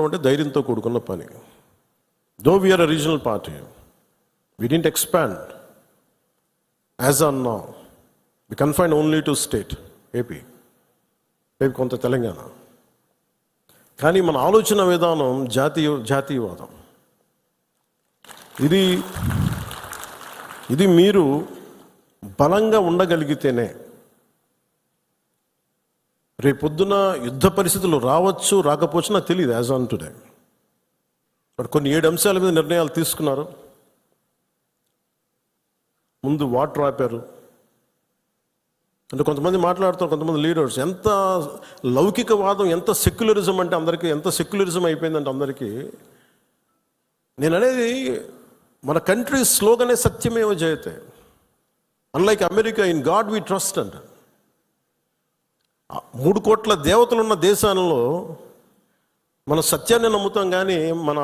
అంటే ధైర్యంతో కూడుకున్న పని. Though we are a regional party, we didn't expand as on now. We confined only to state, AP, కొంత తెలంగాణ. కానీ మన ఆలోచన విధానం జాతీయవాదం. ఇది మీరు బలంగా ఉండగలిగితేనే రేపొద్దున యుద్ధ పరిస్థితులు రావచ్చు, రాకపోవచ్చు నాకు తెలియదు యాజ్ ఆన్ టుడే. బట్ కొన్ని 7 అంశాల మీద నిర్ణయాలు తీసుకున్నారు. ముందు వాటర్ ఆపారు. అంటే కొంతమంది మాట్లాడుతారు, కొంతమంది లీడర్స్ ఎంత లౌకికవాదం, ఎంత సెక్యులరిజం అంటే అందరికీ, ఎంత సెక్యులరిజం అయిపోయిందంటే అందరికీ. నేను అనేది మన కంట్రీ స్లోగనే సత్యమేవ జయతే. Unlike America, in God we trust అంట. 3 కోట్ల దేవతలు ఉన్న దేశాలలో మన సత్యాన్ని నమ్ముతాం, కానీ మన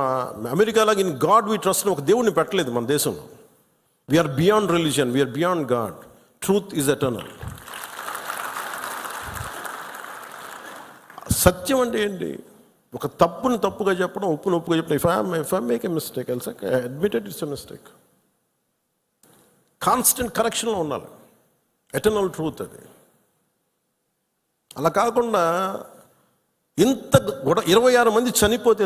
అమెరికాలాగా ఇన్ గాడ్ వి ట్రస్ట్ ఒక దేవుడిని పెట్టలేదు మన దేశంలో. We are beyond religion, we are beyond God. Truth is eternal. సత్యం అంటే ఏంటి? ఒక తప్పుని తప్పుగా చెప్పడం, ఒప్పుని ఒప్పుగా చెప్పడం. If I make a mistake, I admitted it's a mistake. Constant కరెక్షన్లో ఉండాలి. ఎటర్నల్ ట్రూత్ అది. అలా కాకుండా ఇంత 26 మంది చనిపోతే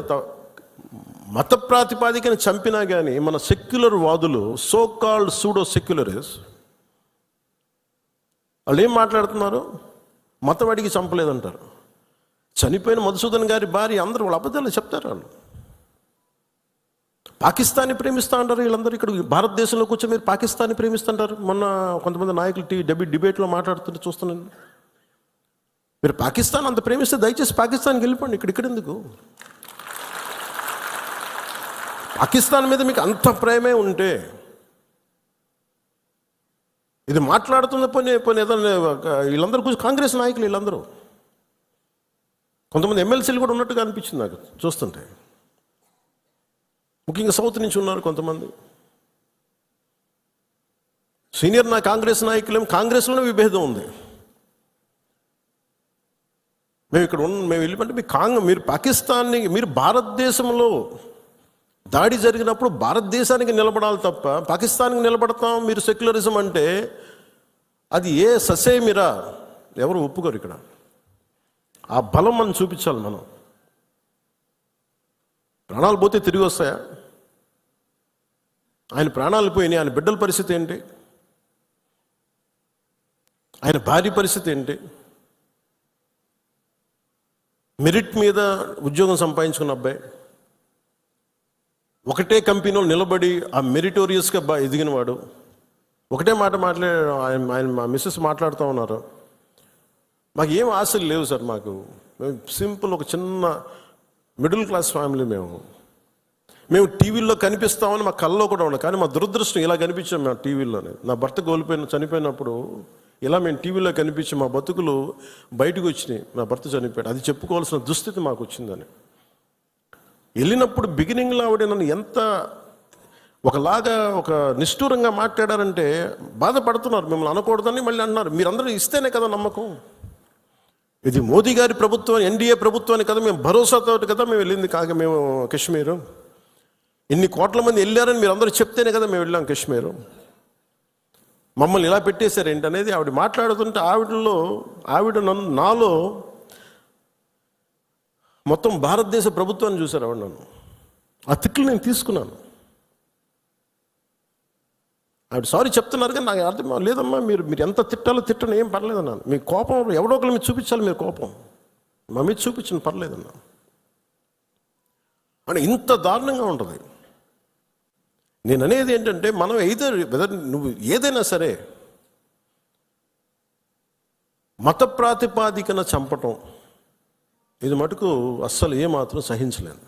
మత ప్రాతిపాదికని చంపినా కానీ మన సెక్యులర్ వాదులు, సో కాల్డ్ సూడో సెక్యులరిస్ట్, వాళ్ళు ఏం మాట్లాడుతున్నారు? మతవాడికి చంపలేదంటారు. చనిపోయిన మధుసూదన్ గారి భార్య, అందరూ వాళ్ళ అబద్ధాలు చెప్తారు. వాళ్ళు పాకిస్తాన్ని ప్రేమిస్తా అంటారు. వీళ్ళందరూ ఇక్కడ భారతదేశంలో కూర్చొని మీరు పాకిస్తాన్ని ప్రేమిస్తుంటారు. మొన్న కొంతమంది నాయకులు డిబేట్లో మాట్లాడుతుంటే చూస్తున్నాను. మీరు పాకిస్తాన్ అంత ప్రేమిస్తే దయచేసి పాకిస్తాన్కి వెళ్ళిపోండి. ఇక్కడ ఎందుకు? పాకిస్తాన్ మీద మీకు అంత ప్రేమే ఉంటే ఇది మాట్లాడుతున్న పని ఏదైనా వీళ్ళందరూ కూర్చొని కాంగ్రెస్ నాయకులు వీళ్ళందరూ, కొంతమంది ఎమ్మెల్సీలు కూడా ఉన్నట్టుగా అనిపించింది నాకు చూస్తుంటే. ముఖ్యంగా సౌత్ నుంచి ఉన్నారు కొంతమంది సీనియర్ కాంగ్రెస్ నాయకులు. కాంగ్రెస్లోనే విభేదం ఉంది. మేము వెళ్ళిపోతే మీరు పాకిస్తాన్ని, మీరు భారతదేశంలో దాడి జరిగినప్పుడు భారతదేశానికి నిలబడాలి తప్ప పాకిస్తాన్కి నిలబడతాం మీరు సెక్యులరిజం అంటే అది ఏ ససేమిరా ఎవరు ఒప్పుకోరు. ఇక్కడ ఆ బలం మనం చూపించాలి. మనం ప్రాణాలు పోతే తిరిగి వస్తాయా? ఆయన ప్రాణాలు పోయినాయి. ఆయన బిడ్డల పరిస్థితి ఏంటి? ఆయన భార్య పరిస్థితి ఏంటి? మెరిట్ మీద ఉద్యోగం సంపాదించుకున్న అబ్బాయి, ఒకటే కంపెనీలో నిలబడి ఆ మెరిటోరియస్గా ఎదిగినవాడు, ఒకటే మాట ఆయన మా మిస్సెస్ మాట్లాడుతూ ఉన్నారు. మాకు ఏం ఆశలు లేవు సార్. మేము సింపుల్ ఒక చిన్న మిడిల్ క్లాస్ ఫ్యామిలీ. మేము టీవీల్లో కనిపిస్తామని మా కళ్ళలో కూడా ఉండదు. కానీ మా దురదృష్టం ఇలా కనిపించాం మేము టీవీలోనే. నా భర్త చనిపోయినప్పుడు ఇలా మేము టీవీలో కనిపించి మా బతుకులు బయటకు వచ్చినాయి. నా భర్త చనిపోయాడు, అది చెప్పుకోవాల్సిన దుస్థితి మాకు వచ్చిందని. వెళ్ళినప్పుడు బిగినింగ్లో ఆవిడ నన్ను ఎంత ఒకలాగా ఒక నిష్ఠూరంగా మాట్లాడారంటే బాధపడుతున్నారు. మిమ్మల్ని అనకూడదని మళ్ళీ అన్నారు. మీరందరూ ఇస్తేనే కదా నమ్మకం. ఇది మోదీ గారి ప్రభుత్వం, ఎన్డీఏ ప్రభుత్వాన్ని కదా మేము భరోసాతో కదా మేము వెళ్ళింది. మేము కాశ్మీరు ఇన్ని కోట్ల మంది వెళ్ళారని మీరు అందరూ చెప్తేనే కదా మేము వెళ్ళాం కాశ్మీరు. మమ్మల్ని ఇలా పెట్టేశారు ఏంటనేది ఆవిడ మాట్లాడుతుంటే నాలో మొత్తం భారతదేశ ప్రభుత్వాన్ని చూశారు ఆవిడ. నన్ను ఆ తిట్లు నేను తీసుకున్నాను. ఆవిడ సారీ చెప్తున్నారు కానీ నాకు అర్థం లేదమ్మా, మీరు ఎంత తిట్టాలో తిట్టను, ఏం పర్లేదన్నాను. మీ కోపం ఎవడో ఒకరి మీద చూపించాలి. మీరు కోపం మా మీద చూపించను, పర్లేదన్నా. అంటే ఇంత దారుణంగా ఉంటుంది. నేను అనేది ఏంటంటే మనం నువ్వు ఏదైనా సరే మత ప్రాతిపాదికన చంపటం ఇది మటుకు అస్సలు ఏమాత్రం సహించలేదు.